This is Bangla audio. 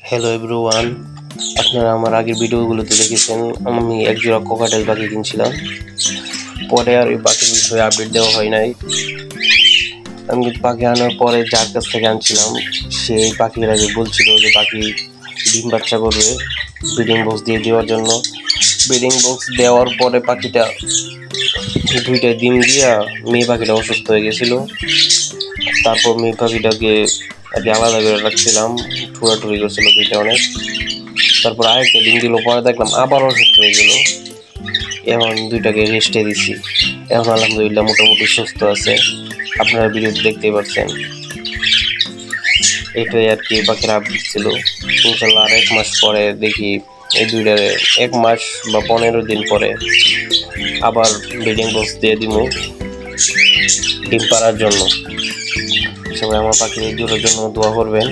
হ্যালো এভরিওয়ান, আপনারা আমার আগের ভিডিওগুলোতে দেখেছেন আমি একজোড়া ককাটেল পাখি কিনছিলাম। পরে আর ওই পাখির বিষয়ে আপডেট দেওয়া হয় নাই। আমি কিন্তু পাখি আনার পরে যার কাছ থেকে আনছিলাম সেই পাখির আগে বলছিল যে পাখি ডিম বাচ্চা করবে, ব্রিডিং বক্স দিয়ে দেওয়ার জন্য। ব্রিডিং বক্স দেওয়ার পরে পাখিটা দুইটা ডিম দিয়া মেয়ে পাখিটা অসুস্থ হয়ে গেছিলো। তারপর মেয়ে পাখিটাকে আর কি আলাদা করে রাখছিলাম, ঠুরাঠুরি করছিল দুইটা অনেক। তারপর আরেকটা ডিম দিল, পরে দেখলাম আবার অসুস্থ হয়ে গেল। এখন দুইটাকে রেস্টে দিছি। এখন আলহামদুলিল্লাহ মোটামুটি সুস্থ আছে, আপনারা ভিডিওতে দেখতেই পাচ্ছেন। এটাই আর কি পাখির আপডেট ছিল। ইনশাল্লাহ আর 1 মাস পরে দেখি এই দুইটারে 1 মাস বা 15 দিন পরে আবার ব্রিডিং বক্স দিয়ে দিব ডিম পাড়ার জন্য। সবাই আমার পাখির এই জন্য দোয়া করবেন।